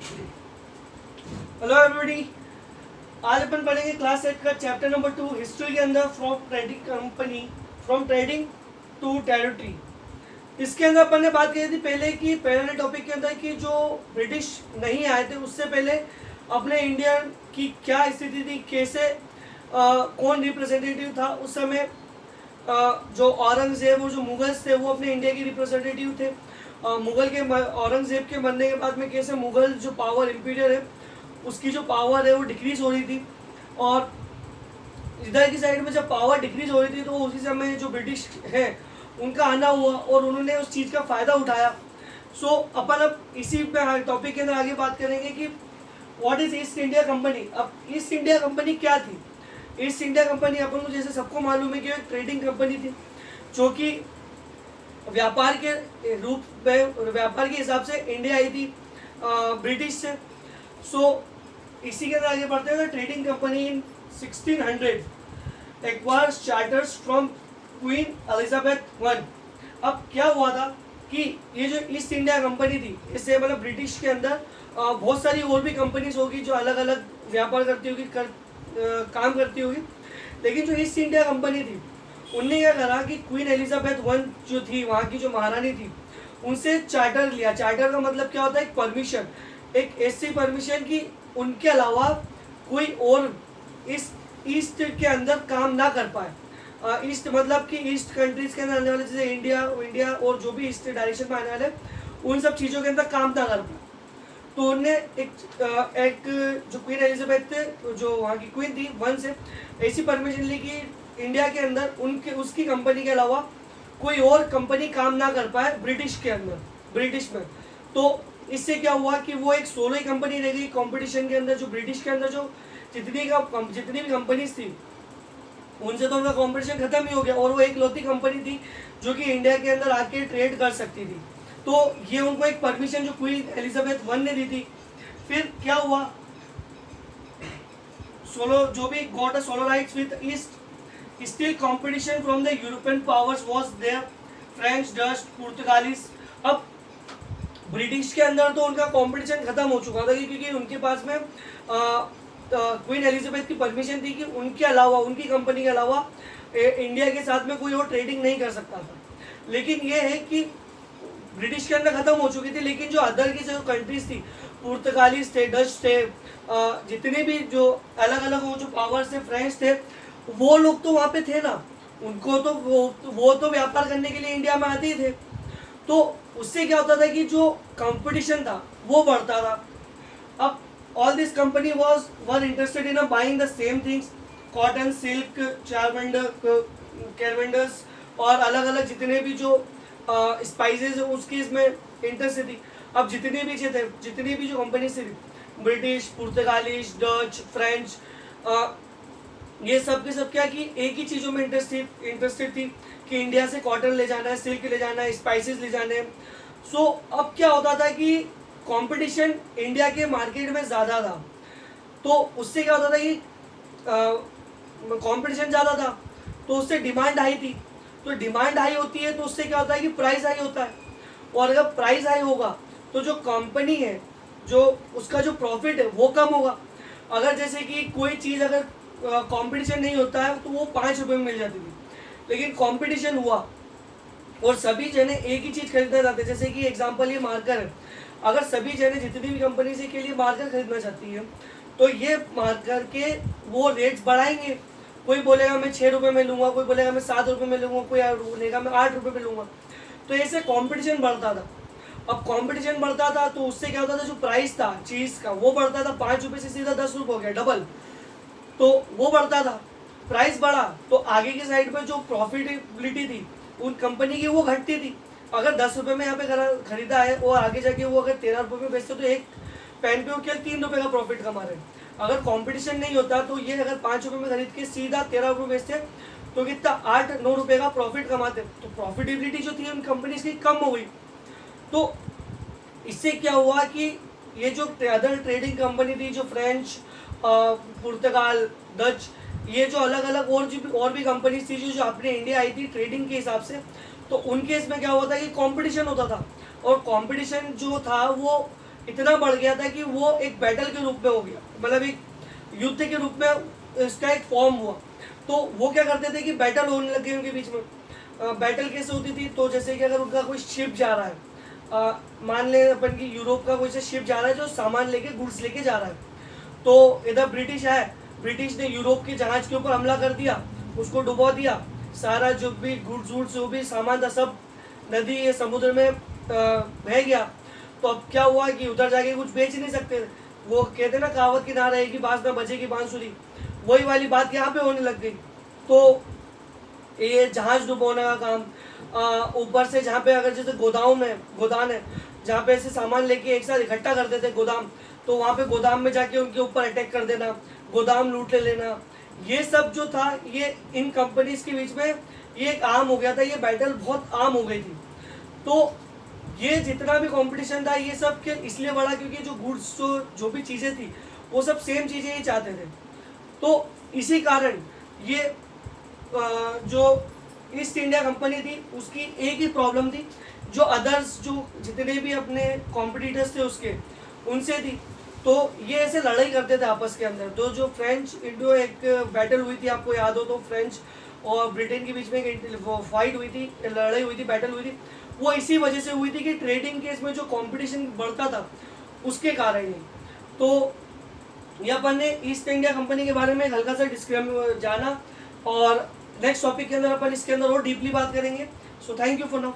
Hello everybody, आज अपन पढ़ेंगे class 8 का चैप्टर नंबर 2 हिस्ट्री के अंदर फ्रॉम ट्रेडिंग टू टेरिटरी। इसके अंदर अपन ने बात की थी पहले कि पहले टॉपिक के अंदर कि जो ब्रिटिश नहीं आए थे उससे पहले अपने इंडिया की क्या स्थिति थी, कैसे कौन रिप्रेजेंटेटिव था उस समय। जो औरंगजेब और जो मुगल्स थे वो अपने इंडिया के रिप्रेजेंटेटिव थे। मुगल के औरंगजेब के मरने के बाद में कैसे मुगल जो पावर इंपीरियर है उसकी जो पावर है वो डिक्रीज हो रही थी, और इधर की साइड में जब पावर डिक्रीज हो रही थी तो उसी समय जो ब्रिटिश है उनका आना हुआ और उन्होंने उस चीज़ का फ़ायदा उठाया। सो अपन अब इसी टॉपिक के अंदर आगे बात करेंगे कि what is east India company. अब ईस्ट इंडिया कंपनी क्या थी? ईस्ट इंडिया कंपनी अपन को जैसे सबको मालूम है कि एक ट्रेडिंग कंपनी थी जो कि व्यापार के रूप में, व्यापार के हिसाब से इंडिया आई थी ब्रिटिश से। सो इसी के अंदर आगे बढ़ते हैं। Trading company in 1600 acquires charters from queen Elizabeth one. अब क्या हुआ था कि ये जो ईस्ट इंडिया कंपनी थी इससे मतलब ब्रिटिश के अंदर बहुत सारी और भी कंपनीज होगी जो अलग अलग व्यापार करती होगी, काम करती होगी, लेकिन जो ईस्ट इंडिया कंपनी थी उनने क्या करा कि क्वीन एलिजाबेथ वन जो थी, वहाँ की जो महारानी थी, उनसे चार्टर लिया। चार्टर का मतलब क्या होता है? एक परमिशन, एक ऐसी परमिशन कि उनके अलावा कोई और इस ईस्ट के अंदर काम ना कर पाए। ईस्ट मतलब कि ईस्ट कंट्रीज के अंदर आने वाले जैसे इंडिया और जो भी ईस्ट डायरेक्शन में आने वाले उन सब चीज़ों के अंदर काम ना कर पाए। तो उनने एक जो क्वीन एलिजाबेथ थे जो वहाँ की क्वीन थी वन से ऐसी परमिशन ली कि इंडिया के अंदर उनके उसकी कंपनी के अलावा कोई और कंपनी काम ना कर पाए ब्रिटिश के अंदर, ब्रिटिश में। तो इससे क्या हुआ कि वो एक सोलो ही कंपनी रह गई कंपटीशन के अंदर। जो ब्रिटिश के अंदर जो जितनी भी कंपनीज थी उनसे तो उनका कंपटीशन खत्म ही हो गया, और वो एक लौती कंपनी थी जो कि इंडिया के अंदर आके ट्रेड कर सकती थी। तो ये उनको एक परमिशन जो क्वीन एलिजाबेथ वन ने दी थी। फिर क्या हुआ, सोलो जो भी got a solo rights with east, still competition from the European powers was there, French, Dutch, Portuguese. अब ब्रिटिश के अंदर तो उनका कंपटीशन खत्म हो चुका था क्योंकि उनके पास में क्वीन एलिजाबेथ की परमिशन थी कि उनके अलावा, उनकी कंपनी के अलावा इंडिया के साथ में कोई और ट्रेडिंग नहीं कर सकता था। लेकिन ये है कि ब्रिटिश के अंदर खत्म हो चुकी थी, लेकिन जो अदर की जो कंट्रीज थी, पुर्तगालीज थे, डच थे, जितने भी जो अलग अलग जो पावर्स थे, फ्रेंच थे, वो लोग तो वहाँ पे थे ना, उनको तो वो तो व्यापार करने के लिए इंडिया में आते ही थे। तो उससे क्या होता था कि जो कंपटीशन था वो बढ़ता था। अब all this company were interested in buying the same things, cotton, silk, कैरवेंडर्स और अलग अलग जितने भी जो स्पाइसेस उसकी इसमें इंटरेस्ट थी। अब जितनी भी जो कंपनीज थी, ब्रिटिश, पुर्तगालीज, डच, फ्रेंच, ये सब के सब क्या कि एक ही चीज़ों में इंटरेस्टेड थी कि इंडिया से कॉटन ले जाना है, सिल्क ले जाना है, स्पाइसेस ले जाने हैं। सो अब क्या होता था कि कंपटीशन इंडिया के मार्केट में ज़्यादा था, तो उससे क्या होता था कि कंपटीशन ज़्यादा था तो उससे डिमांड हाई थी। तो डिमांड हाई होती है तो उससे क्या होता है कि प्राइस हाई होता है, और अगर प्राइस हाई होगा तो जो कंपनी है जो उसका जो प्रॉफिट है वो कम होगा। अगर जैसे कि कोई चीज़ अगर कंपटीशन नहीं होता है तो वो 5 रुपये में मिल जाती थी, लेकिन कंपटीशन हुआ और सभी जने एक ही चीज़ खरीदना चाहते। जैसे कि एग्जांपल ये मार्कर है, अगर सभी जने जितनी भी कंपनी से के लिए मार्कर खरीदना चाहती है तो ये मार्कर के वो रेट्स बढ़ाएंगे। कोई बोलेगा मैं 6 रुपये में लूँगा, कोई बोलेगा मैं 7 रुपये में लूँगा, कोई बोलेगा मैं 8 रुपये में लूँगा। तो ऐसे कंपटीशन बढ़ता था। अब कंपटीशन बढ़ता था तो उससे क्या होता था, जो प्राइस था चीज़ का वो बढ़ता था, 5 रुपये से सीधा 10 रुपये हो गया, डबल। तो वो बढ़ता था, प्राइस बढ़ा तो आगे की साइड पर जो प्रॉफिटेबिलिटी थी उन कंपनी की वो घटती थी। अगर 10 रुपये में यहाँ पे खरीदा है और आगे जाके वो अगर 13 रुपये में बेचते तो एक पेन पे वो केवल 3 रुपये का प्रॉफिट कमा रहे। अगर कंपटीशन नहीं होता तो ये अगर 5 रुपये में खरीद के सीधा 13 रुपये बेचते तो कितना 8-9 रुपये का प्रॉफिट कमाते। तो प्रॉफिटेबिलिटी जो थी उन कंपनीज की कम हो गई। तो इससे क्या हुआ कि ये जो अदर ट्रेडिंग कंपनी थी, जो फ्रेंच, पुर्तगाल, डच, ये जो अलग अलग और भी कंपनीज थी जो अपने इंडिया आई थी ट्रेडिंग के हिसाब से, तो उनके इसमें क्या हुआ था कि कंपटीशन होता था, और कंपटीशन जो था वो इतना बढ़ गया था कि वो एक बैटल के रूप में हो गया, मतलब एक युद्ध के रूप में इसका एक फॉर्म हुआ। तो वो क्या करते थे कि बैटल होने लगे उनके बीच में। बैटल कैसे होती थी, तो जैसे कि अगर उनका कोई शिप जा रहा है, मान लें अपन की यूरोप का कोई से शिप जा रहा है जो सामान लेके गुड्स लेके जा रहा है, तो इधर ब्रिटिश है, ब्रिटिश ने यूरोप के जहाज के ऊपर हमला कर दिया, उसको डुबो दिया, सारा जो भी गुड्स वुड्स जो भी सामान था सब नदी या समुद्र में बह गया। तो अब क्या हुआ कि उधर जाके कुछ बेच नहीं सकते, वो कहते ना कहावत की ना रहेगी बाज ना बजेगी बांसुरी, वही वाली बात यहाँ पे होने लग गई। तो ये जहाज डुबोने का काम, ऊपर से जहाँ पे अगर जैसे गोदान है जहाँ पे ऐसे सामान लेके एक साथ इकट्ठा करते थे गोदाम, तो वहाँ पे गोदाम में जाके उनके ऊपर अटैक कर देना, गोदाम लूट ले लेना, ये सब जो था ये इन कंपनीज के बीच में ये एक आम हो गया था, ये बैटल बहुत आम हो गई थी। तो ये जितना भी कंपटीशन था ये सब के इसलिए बढ़ा क्योंकि जो गुड्स जो भी चीज़ें थी वो सब सेम चीज़ें ही चाहते थे। तो इसी कारण ये जो ईस्ट इंडिया कंपनी थी उसकी एक ही प्रॉब्लम थी, जो अदर्स जो जितने भी अपने कॉम्पिटिटर्स थे उसके उनसे थी। तो ये ऐसे लड़ाई करते थे आपस के अंदर। तो जो फ्रेंच इंडो एक बैटल हुई थी, आपको याद हो तो, फ्रेंच और ब्रिटेन के बीच में एक फाइट हुई थी, लड़ाई हुई थी, बैटल हुई थी, वो इसी वजह से हुई थी कि ट्रेडिंग केस में जो कंपटीशन बढ़ता था उसके कारण ही। तो ये अपन ने ईस्ट इंडिया कंपनी के बारे में हल्का सा डिस्क्राइब जाना, और नेक्स्ट टॉपिक के अंदर अपन इसके अंदर और डीपली बात करेंगे। So thank you for now.